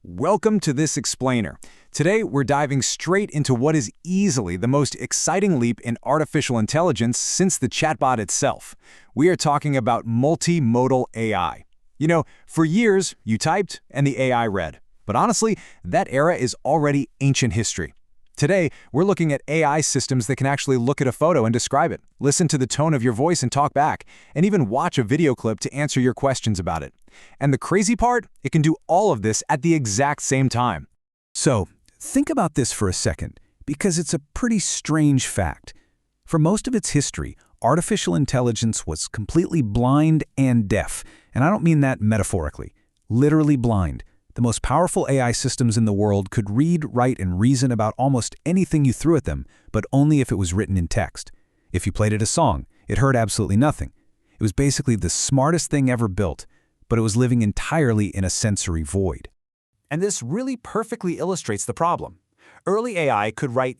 Welcome to this explainer. Today, we're diving straight into what is easily the most exciting leap in artificial intelligence since the chatbot itself. We are talking about multimodal AI. You know, for years, you typed and the AI read. But honestly, that era is already ancient history. Today, we're looking at AI systems that can actually look at a photo and describe it, listen to the tone of your voice and talk back, and even watch a video clip to answer your questions about it. And the crazy part, it can do all of this at the exact same time. So, think about this for a second, because it's a pretty strange fact. For most of its history, artificial intelligence was completely blind and deaf, and I don't mean that metaphorically, literally blind. The most powerful AI systems in the world could read, write, and reason about almost anything you threw at them, but only if it was written in text. If you played it a song, it heard absolutely nothing. It was basically the smartest thing ever built, but it was living entirely in a sensory void. And this really perfectly illustrates the problem. Early AI could write,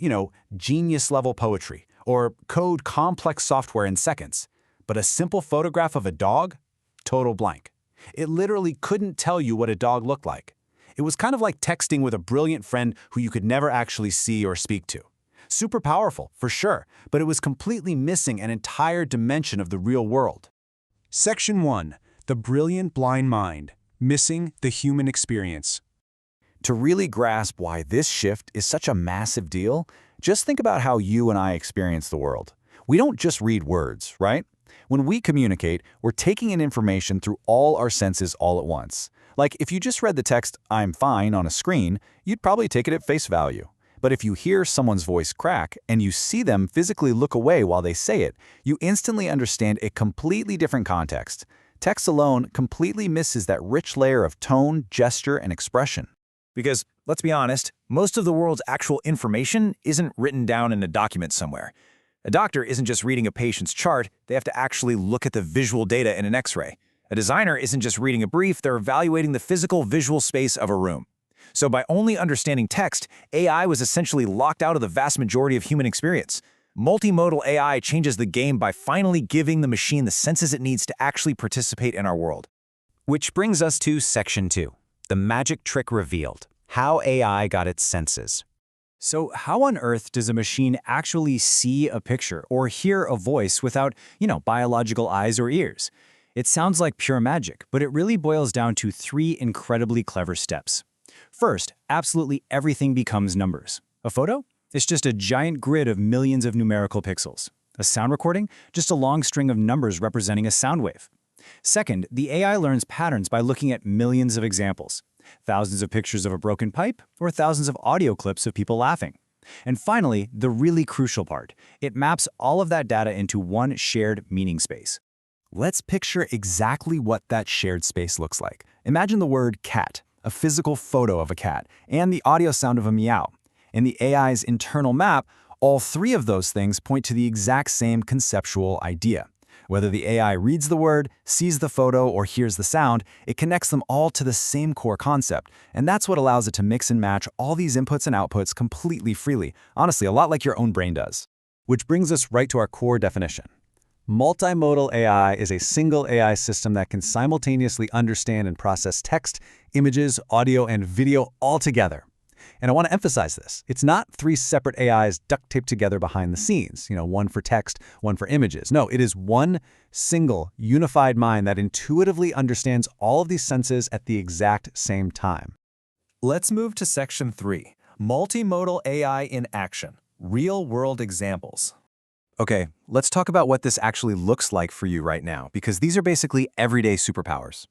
genius-level poetry, or code complex software in seconds. But a simple photograph of a dog? Total blank. It literally couldn't tell you what a dog looked like. It was kind of like texting with a brilliant friend who you could never actually see or speak to. Super powerful, for sure, but it was completely missing an entire dimension of the real world. Section 1. The Brilliant Blind Mind. Missing the Human Experience. To really grasp why this shift is such a massive deal, just think about how you and I experience the world. We don't just read words, right? When we communicate, we're taking in information through all our senses all at once. Like if you just read the text, "I'm fine" on a screen, you'd probably take it at face value. But if you hear someone's voice crack and you see them physically look away while they say it, you instantly understand a completely different context. Text alone completely misses that rich layer of tone, gesture, and expression. Because, let's be honest, most of the world's actual information isn't written down in a document somewhere. A doctor isn't just reading a patient's chart, they have to actually look at the visual data in an X-ray. A designer isn't just reading a brief, they're evaluating the physical visual space of a room. So by only understanding text, AI was essentially locked out of the vast majority of human experience. Multimodal AI changes the game by finally giving the machine the senses it needs to actually participate in our world. Which brings us to Section 2, the magic trick revealed, how AI got its senses. So how on earth does a machine actually see a picture or hear a voice without, biological eyes or ears? It sounds like pure magic, but it really boils down to 3 incredibly clever steps. First, absolutely everything becomes numbers. A photo? It's just a giant grid of millions of numerical pixels. A sound recording? Just a long string of numbers representing a sound wave. Second, the AI learns patterns by looking at millions of examples. Thousands of pictures of a broken pipe, or thousands of audio clips of people laughing. And finally, the really crucial part, it maps all of that data into one shared meaning space. Let's picture exactly what that shared space looks like. Imagine the word cat, a physical photo of a cat, and the audio sound of a meow. In the AI's internal map, all 3 of those things point to the exact same conceptual idea. Whether the AI reads the word, sees the photo, or hears the sound, it connects them all to the same core concept. And that's what allows it to mix and match all these inputs and outputs completely freely. Honestly, a lot like your own brain does. Which brings us right to our core definition. Multimodal AI is a single AI system that can simultaneously understand and process text, images, audio, and video all together. And I want to emphasize this. It's not 3 separate AIs duct taped together behind the scenes, one for text, one for images. No, it is one single unified mind that intuitively understands all of these senses at the exact same time. Let's move to Section 3, Multimodal AI in Action, Real-World Examples. Okay, let's talk about what this actually looks like for you right now, because these are basically everyday superpowers.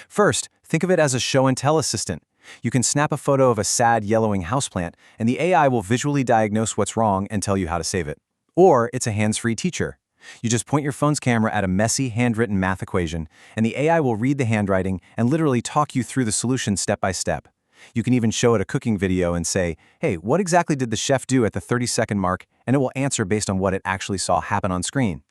First, think of it as a show-and-tell assistant. You can snap a photo of a sad, yellowing houseplant, and the AI will visually diagnose what's wrong and tell you how to save it. Or it's a hands-free teacher. You just point your phone's camera at a messy, handwritten math equation, and the AI will read the handwriting and literally talk you through the solution step by step. You can even show it a cooking video and say, "Hey, what exactly did the chef do at the 30-second mark?" And it will answer based on what it actually saw happen on screen.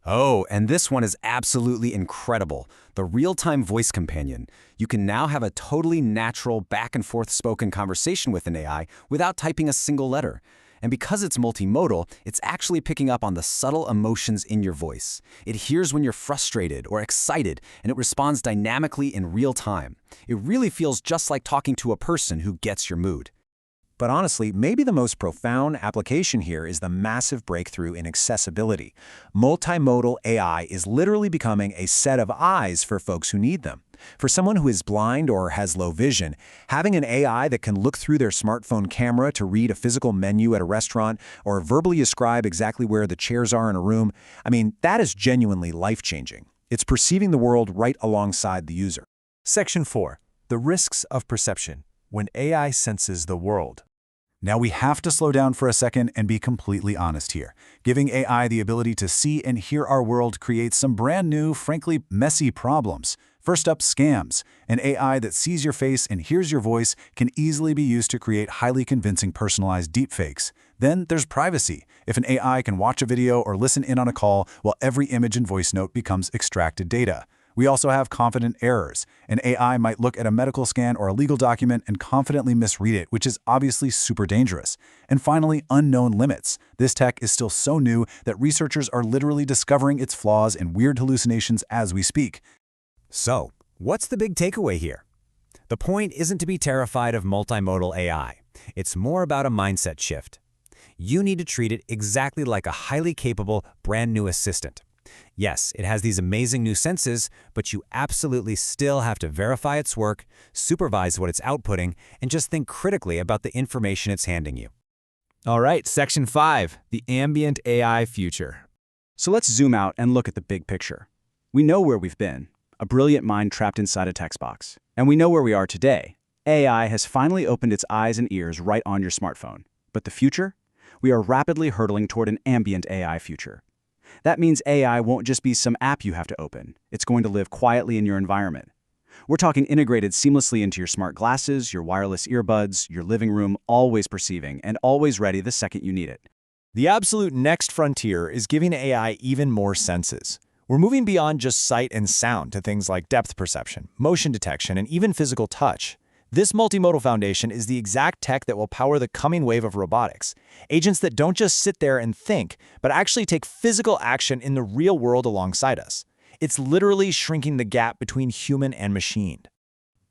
Oh, and this one is absolutely incredible. The real-time voice companion. You can now have a totally natural back-and-forth spoken conversation with an AI without typing a single letter. And because it's multimodal, it's actually picking up on the subtle emotions in your voice. It hears when you're frustrated or excited, and it responds dynamically in real time. It really feels just like talking to a person who gets your mood. But honestly, maybe the most profound application here is the massive breakthrough in accessibility. Multimodal AI is literally becoming a set of eyes for folks who need them. For someone who is blind or has low vision, having an AI that can look through their smartphone camera to read a physical menu at a restaurant or verbally describe exactly where the chairs are in a room, that is genuinely life-changing. It's perceiving the world right alongside the user. Section 4. The risks of perception when AI senses the world. Now we have to slow down for a second and be completely honest here. Giving AI the ability to see and hear our world creates some brand new, frankly, messy problems. First up, scams. An AI that sees your face and hears your voice can easily be used to create highly convincing personalized deepfakes. Then there's privacy. If an AI can watch a video or listen in on a call, while every image and voice note becomes extracted data. We also have confident errors. An AI might look at a medical scan or a legal document and confidently misread it, which is obviously super dangerous. And finally, unknown limits. This tech is still so new that researchers are literally discovering its flaws and weird hallucinations as we speak. So, what's the big takeaway here? The point isn't to be terrified of multimodal AI. It's more about a mindset shift. You need to treat it exactly like a highly capable, brand new assistant. Yes, it has these amazing new senses, but you absolutely still have to verify its work, supervise what it's outputting, and just think critically about the information it's handing you. All right, Section 5. The ambient AI future. So let's zoom out and look at the big picture. We know where we've been, a brilliant mind trapped inside a text box. And we know where we are today. AI has finally opened its eyes and ears right on your smartphone. But the future? We are rapidly hurtling toward an ambient AI future. That means AI won't just be some app you have to open. It's going to live quietly in your environment. We're talking integrated seamlessly into your smart glasses, your wireless earbuds, your living room, always perceiving and always ready the second you need it. The absolute next frontier is giving AI even more senses. We're moving beyond just sight and sound to things like depth perception, motion detection, and even physical touch. This multimodal foundation is the exact tech that will power the coming wave of robotics. Agents that don't just sit there and think, but actually take physical action in the real world alongside us. It's literally shrinking the gap between human and machine.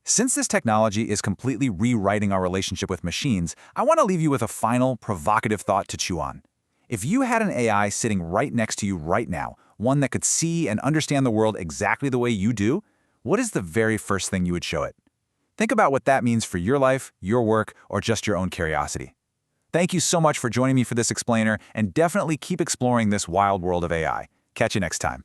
Since this technology is completely rewriting our relationship with machines, I want to leave you with a final, provocative thought to chew on. If you had an AI sitting right next to you right now, one that could see and understand the world exactly the way you do, what is the very first thing you would show it? Think about what that means for your life, your work, or just your own curiosity. Thank you so much for joining me for this explainer, and definitely keep exploring this wild world of AI. Catch you next time.